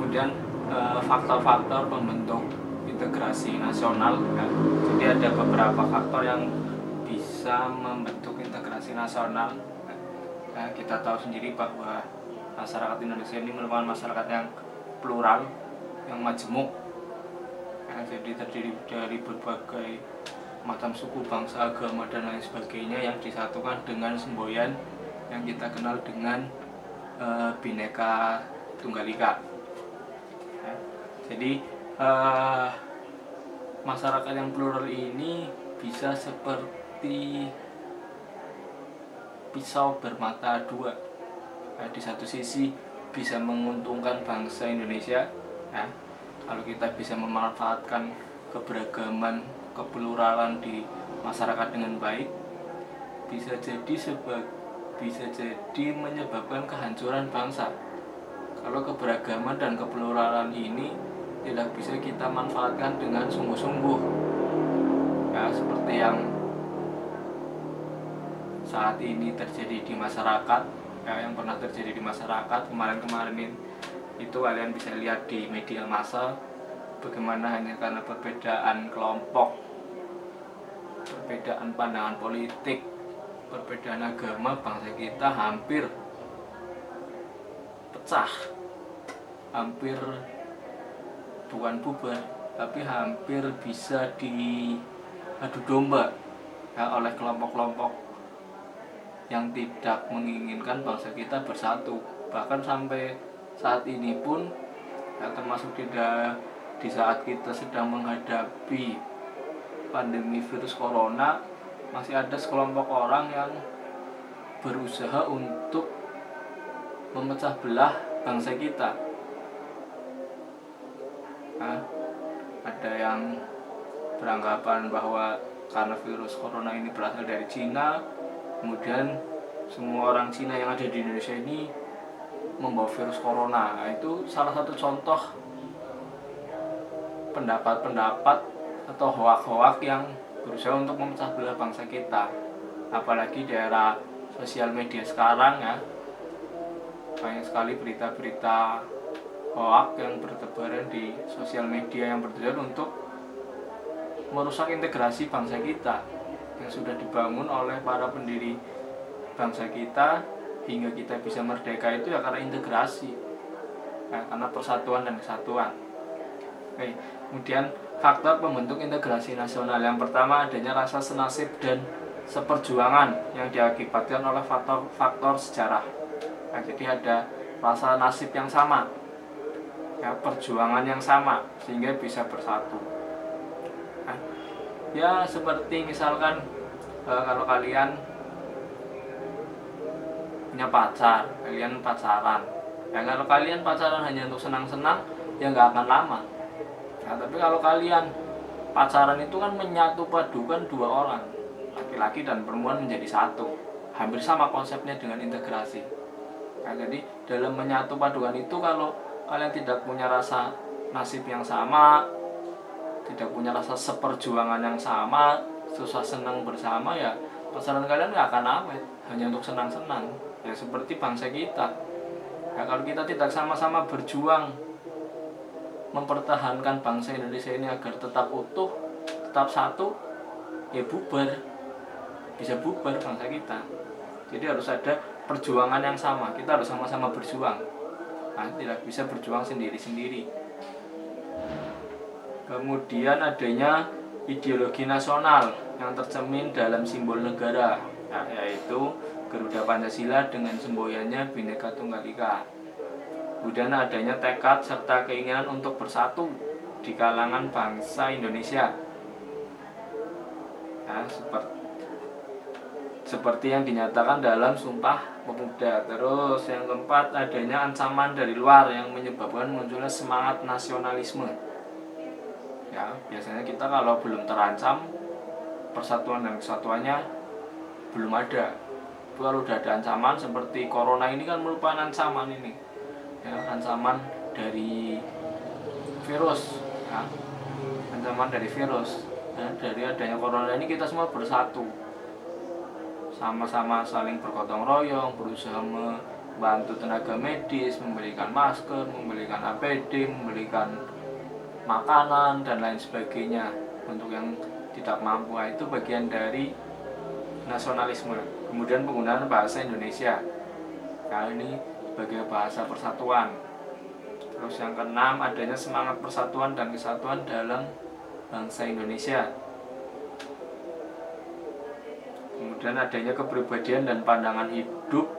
Kemudian faktor-faktor pembentuk integrasi nasional ya. Jadi ada beberapa faktor yang bisa membentuk integrasi nasional. Kita tahu sendiri bahwa masyarakat Indonesia ini merupakan masyarakat yang plural, yang majemuk, jadi terdiri dari berbagai macam suku, bangsa, agama, dan lain sebagainya yang disatukan dengan semboyan yang kita kenal dengan Bhinneka Tunggal Ika. Jadi masyarakat yang plural ini bisa seperti pisau bermata dua. Di satu sisi bisa menguntungkan bangsa Indonesia, kalau kita bisa memanfaatkan keberagaman, kepluralan di masyarakat dengan baik, bisa jadi menyebabkan kehancuran bangsa kalau keberagaman dan kepluralan ini tidak bisa kita manfaatkan dengan sungguh-sungguh, seperti yang saat ini terjadi di masyarakat, yang pernah terjadi di masyarakat kemarin-kemarin itu kalian bisa lihat di media massa bagaimana hanya karena perbedaan kelompok, perbedaan pandangan politik, perbedaan agama, bangsa kita hampir pecah, hampir bukan bubar tapi hampir bisa diadu domba oleh kelompok-kelompok yang tidak menginginkan bangsa kita bersatu. Bahkan sampai saat ini pun termasuk di saat kita sedang menghadapi pandemi virus corona, masih ada sekelompok orang yang berusaha untuk memecah belah bangsa kita. Ada yang beranggapan bahwa karena virus corona ini berasal dari Cina, kemudian semua orang Cina yang ada di Indonesia ini membawa virus corona. Itu salah satu contoh pendapat-pendapat atau hoak-hoak yang berusaha untuk memecah belah bangsa kita. Apalagi di era sosial media sekarang banyak sekali berita-berita hoak yang bertebaran di sosial media yang bertujuan untuk merusak integrasi bangsa kita yang sudah dibangun oleh para pendiri bangsa kita hingga kita bisa merdeka itu karena integrasi, karena persatuan dan kesatuan. Kemudian faktor pembentuk integrasi nasional yang pertama adanya rasa senasib dan seperjuangan yang diakibatkan oleh faktor sejarah. Jadi ada rasa nasib yang sama, perjuangan yang sama sehingga bisa bersatu. Seperti misalkan kalau kalian punya pacar, kalian pacaran. Kalau kalian pacaran hanya untuk senang-senang, nggak akan lama. Tapi kalau kalian pacaran itu kan menyatu padukan dua orang, laki-laki dan perempuan menjadi satu. Hampir sama konsepnya dengan integrasi. Jadi dalam menyatu padukan itu, kalau kalian tidak punya rasa nasib yang sama, tidak punya rasa seperjuangan yang sama, susah senang bersama, pacaran kalian nggak akan awet, hanya untuk senang-senang. Seperti bangsa kita, kalau kita tidak sama-sama berjuang mempertahankan bangsa Indonesia ini agar tetap utuh, tetap satu, bubar, bisa bubar bangsa kita. Jadi harus ada perjuangan yang sama, kita harus sama-sama berjuang, tidak bisa berjuang sendiri-sendiri. Kemudian adanya ideologi nasional yang tercermin dalam simbol negara, yaitu Garuda Pancasila dengan semboyannya Bhinneka Tunggal Ika. Kemudian adanya tekad serta keinginan untuk bersatu di kalangan bangsa Indonesia, seperti yang dinyatakan dalam Sumpah Pemuda. Terus yang keempat adanya ancaman dari luar yang menyebabkan munculnya semangat nasionalisme. Biasanya kita kalau belum terancam, persatuan dan kesatuannya belum ada. Kalau udah ada ancaman seperti corona ini kan merupakan ancaman ini, ancaman dari virus, ancaman dari virus. Dari adanya corona ini kita semua bersatu, sama-sama saling bergotong royong, berusaha bantu tenaga medis, memberikan masker, memberikan APD, memberikan makanan dan lain sebagainya untuk yang tidak mampu. Itu bagian dari nasionalisme. Kemudian penggunaan bahasa Indonesia, nah ini sebagai bahasa persatuan. Terus yang keenam, adanya semangat persatuan dan kesatuan dalam bangsa Indonesia. Kemudian adanya kepribadian dan pandangan hidup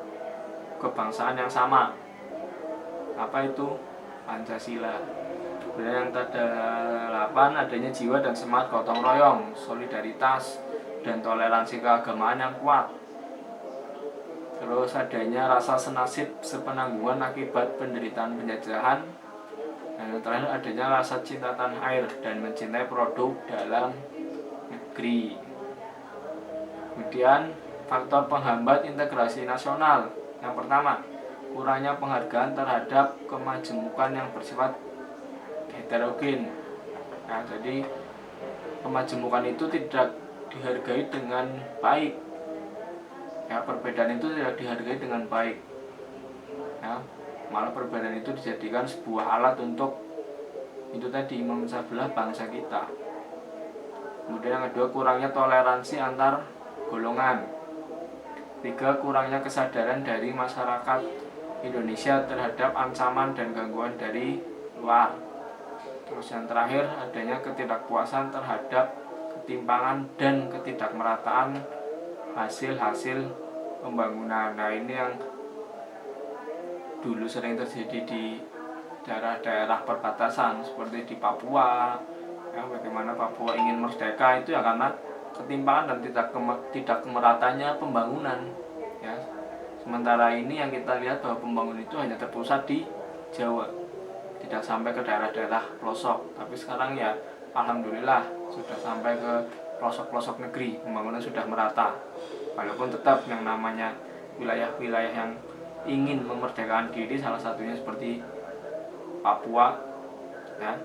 kebangsaan yang sama. Apa itu? Pancasila. Kemudian yang ke-8, adanya jiwa dan semangat gotong royong, solidaritas dan toleransi keagamaan yang kuat. Terus adanya rasa senasib sepenanggungan akibat penderitaan penjajahan. Dan yang terakhir, adanya rasa cinta tanah air dan mencintai produk dalam negeri. Kemudian faktor penghambat integrasi nasional. Yang pertama, kurangnya penghargaan terhadap kemajemukan yang bersifat heterogen. Nah, jadi kemajemukan itu tidak dihargai dengan baik. Ya, perbedaan itu tidak dihargai dengan baik. Ya, malah perbedaan itu dijadikan sebuah alat untuk itu tadi, memecah belah bangsa kita. Kemudian yang kedua, kurangnya toleransi antar golongan. 3, kurangnya kesadaran dari masyarakat Indonesia terhadap ancaman dan gangguan dari luar. Terus yang terakhir, adanya ketidakpuasan terhadap ketimpangan dan ketidakmerataan hasil-hasil pembangunan. Nah, ini yang dulu sering terjadi di daerah-daerah perbatasan seperti di Papua. Ya, bagaimana Papua ingin merdeka itu ya karena ketimpangan dan tidak kemeratanya pembangunan. Ya, sementara ini yang kita lihat bahwa pembangunan itu hanya terpusat di Jawa, tidak sampai ke daerah-daerah pelosok. Tapi sekarang ya alhamdulillah sudah sampai ke pelosok-pelosok negeri, pembangunan sudah merata. Walaupun tetap yang namanya wilayah-wilayah yang ingin memerdekakan diri, salah satunya seperti Papua, ya,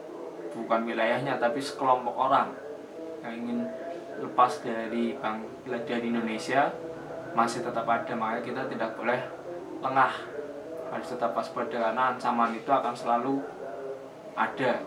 bukan wilayahnya tapi sekelompok orang yang ingin lepas dari Indonesia masih tetap ada. Makanya kita tidak boleh lengah, harus tetap waspada karena ancaman itu akan selalu ada.